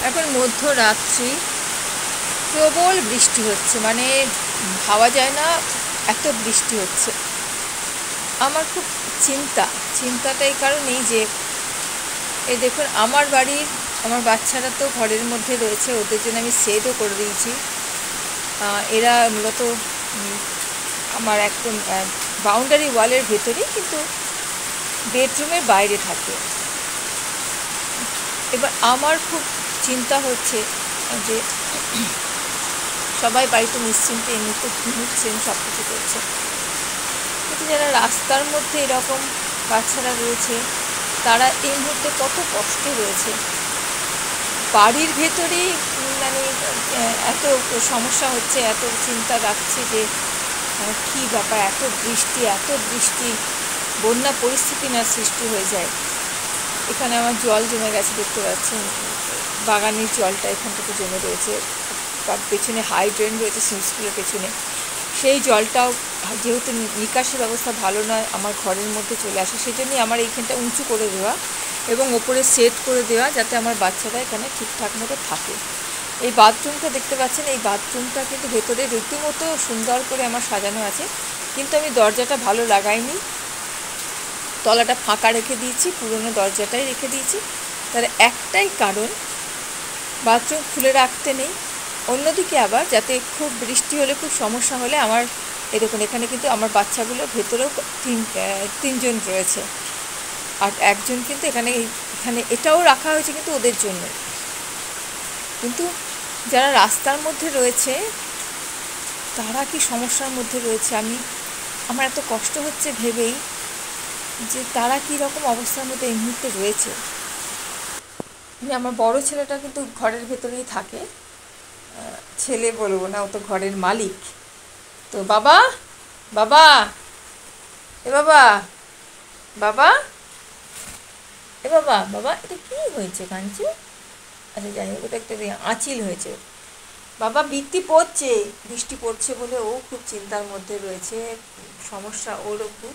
এখন মধ্যরাত্রি, প্রবল বৃষ্টি হচ্ছে, মানে ভাবা যায় না এত বৃষ্টি হচ্ছে। আমার খুব চিন্তাটা এই কারণেই যে এই দেখুন আমার বাচ্চারা তো ঘরের মধ্যে রয়েছে, ওদের জন্য আমি শেডও করে দিয়েছি। এরা মূলত আমার একদম বাউন্ডারি ওয়ালের ভেতরেই, কিন্তু বেডরুমের বাইরে থাকে। এবার আমার খুব চিন্তা হচ্ছে যে সবাই বাড়িতে নিশ্চিন্তে এই মুহূর্তে ঘুমোচ্ছেন, সব কিছু করছে, কিন্তু যারা রাস্তার মধ্যে এরকম বাচ্চারা রয়েছে তারা এই মুহূর্তে কত কষ্ট রয়েছে। বাড়ির ভেতরেই মানে এত সমস্যা হচ্ছে, এত চিন্তা রাখছে যে কী ব্যাপার, এত বৃষ্টি, বন্যা পরিস্থিতি না সৃষ্টি হয়ে যায়। এখানে আমার জল জমে গেছে, দেখতে পাচ্ছেন বাগানের জলটা এখান থেকে জমে রয়েছে, তার পেছনে হাই ড্রেন রয়েছে স্কুলের পেছনে। সেই জলটাও যেহেতু নিকাশের ব্যবস্থা ভালো নয়, আমার ঘরের মধ্যে চলে আসে, সেই জন্যই আমার এইখানটা উঁচু করে দেওয়া এবং ওপরে সেট করে দেওয়া, যাতে আমার বাচ্চারা এখানে ঠিকঠাক মতো থাকে। এই বাথরুমটা দেখতে পাচ্ছেন, এই বাথরুমটা কিন্তু ভেতরে রীতিমতো সুন্দর করে আমার সাজানো আছে, কিন্তু আমি দরজাটা ভালো লাগাইনি, তলাটা ফাঁকা রেখে দিয়েছি, পুরনো দরজাটাই রেখে দিয়েছি। তার একটাই কারণ, বাথরুম খুলে রাখতে নেই। অন্যদিকে আবার যাতে খুব বৃষ্টি হলে, খুব সমস্যা হলে আমার এরকম এখানে কিন্তু আমার বাচ্চাগুলো ভেতরেও তিনজন রয়েছে, আর একজন কিন্তু এখানে এটাও রাখা হয়েছে কিন্তু ওদের জন্য। কিন্তু যারা রাস্তার মধ্যে রয়েছে তারা কি সমস্যার মধ্যে রয়েছে, আমার এত কষ্ট হচ্ছে ভেবেই যে তারা কী রকম অবস্থার মধ্যে এই মুহূর্তে রয়েছে। আমার বড় ছেলেটা কিন্তু ঘরের ভেতরেই থাকে, ছেলে বলবো না, ও তো ঘরের মালিক। তো বাবা বাবা এ বাবা বাবা এ বাবা বাবা এটা কী হয়েছে কাঞ্চি? আচ্ছা যাই হোক, ওটা একটা আঁচিল হয়েছে। বাবা বৃষ্টি পড়ছে বলে ও খুব চিন্তার মধ্যে রয়েছে, সমস্যা ওরও খুব,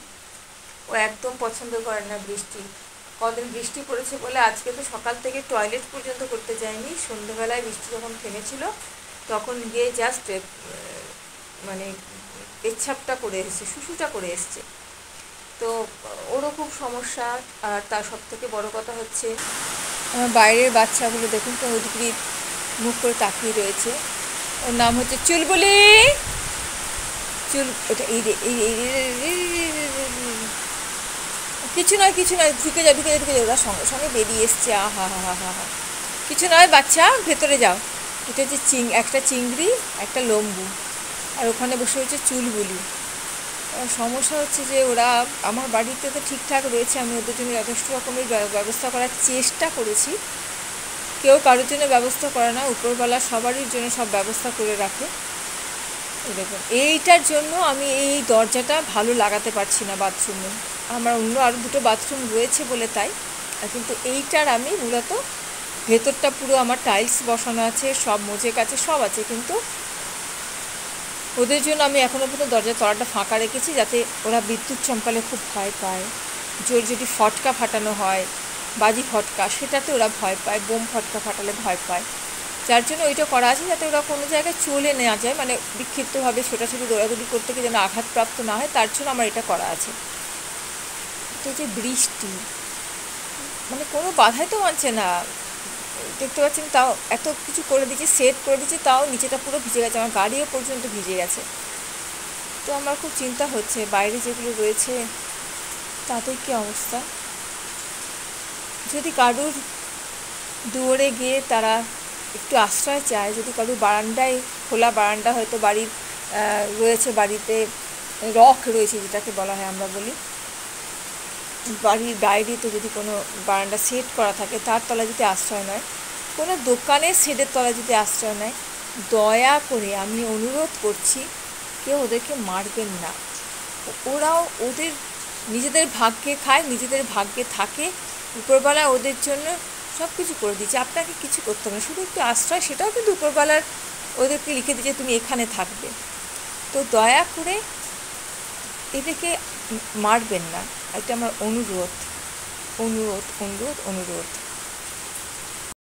ও একদম পছন্দ করে না বৃষ্টি। কদিন বৃষ্টি পড়েছে বলে আজকে তো সকাল থেকে টয়লেট পর্যন্ত করতে যায়নি, সন্ধ্যেবেলায় বৃষ্টি যখন থেমেছিল তখন গিয়ে জাস্ট মানে পেচ্ছাপটা করে এসছে, শুশুটা করে এসছে। তো ওরও খুব সমস্যা। আর তার সব থেকে বড় কথা হচ্ছে আমার বাইরের বাচ্চাগুলো দেখুন তো ওদিকে মুখ করে তাকিয়ে রয়েছে। ওর নাম হচ্ছে চুলবুলি, ওটা কিছু নয় ঢুকে যাও, ওরা সঙ্গে সঙ্গে বেরিয়ে এসছে। আহা হা হা হা হা, কিছু নয় বাচ্চা, ভেতরে যাও। এটা হচ্ছে একটা চিংড়ি, একটা লম্বু, আর ওখানে বসে হচ্ছে চুলবুলি। সমস্যা হচ্ছে যে ওরা আমার বাড়িতে তো ঠিকঠাক রয়েছে, আমি ওদের জন্য যথেষ্ট রকমের ব্যবস্থা করার চেষ্টা করেছি, কেউ কারোর জন্য ব্যবস্থা করে না, উপরবেলা সবারই জন্য সব ব্যবস্থা করে রাখে। দেখুন এইটার জন্য আমি এই দরজাটা ভালো লাগাতে পারছি না বাথরুমে, আমার অন্য আরও দুটো বাথরুম রয়েছে বলে তাই, কিন্তু এইটার আমি মূলত ভেতরটা পুরো আমার টাইলস বসানো আছে, সব মোজে কাছে সব আছে, কিন্তু ওদের জন্য আমি এখনও পর্যন্ত দরজার তলাটা ফাঁকা রেখেছি, যাতে ওরা বিদ্যুৎ চমকালে খুব ভয় পায়, জোর যদি ফটকা ফাটানো হয়, বাজি ফটকা, সেটাতে ওরা ভয় পায়, বোম ফটকা ফাটালে ভয় পায়, যার জন্য ওইটা করা আছে, যাতে ওরা কোনো জায়গায় চলে নেওয়া যায়, মানে বিক্ষিপ্তভাবে ছোটাছুটি দৌড়াদৌড়ি করতে গিয়ে যেন আঘাতপ্রাপ্ত না হয়, তার জন্য আমার এটা করা আছে। তো যে বৃষ্টি, মানে কোনো বাধাই তো মানছে না, দেখতে পাচ্ছেন, তাও এত কিছু করে দিচ্ছি, সেট করে দিচ্ছি, তাও নিচেটা পুরো ভিজে গেছে, আমার গাড়িও পর্যন্ত ভিজে গেছে। তো আমার খুব চিন্তা হচ্ছে বাইরে যেগুলো রয়েছে তাদের কী অবস্থা। যদি কারুর দুয়ারে গিয়ে তারা একটু আশ্রয় চায়, যদি কারুর বারান্দায়, খোলা বারান্দা হয়তো বাড়ির রয়েছে, বাড়িতে রক রয়েছে যেটাকে বলা হয়, আমরা বলি বাড়ির বাইরে, তো যদি কোনো বারান্দা সেট করা থাকে তার তলায় যদি আশ্রয় নেয়, কোনো দোকানের শেডের তলায় যদি আশ্রয় নেয়, দয়া করে আমি অনুরোধ করছি কেউ ওদেরকে মারবেন না। ওরাও ওদের নিজেদের ভাগ্যে খায়, নিজেদের ভাগ্যে থাকে, উপরবেলা ওদের জন্য সব কিছু করে দিচ্ছে, আপনাকে কিছু করতে হবে না, শুধু একটু আশ্রয়, সেটাও কিন্তু উপরবেলার ওদেরকে লিখে দিচ্ছে তুমি এখানে থাকবে। তো দয়া করে এদেরকে মারবেন না, এটা আমার অনুরোধ।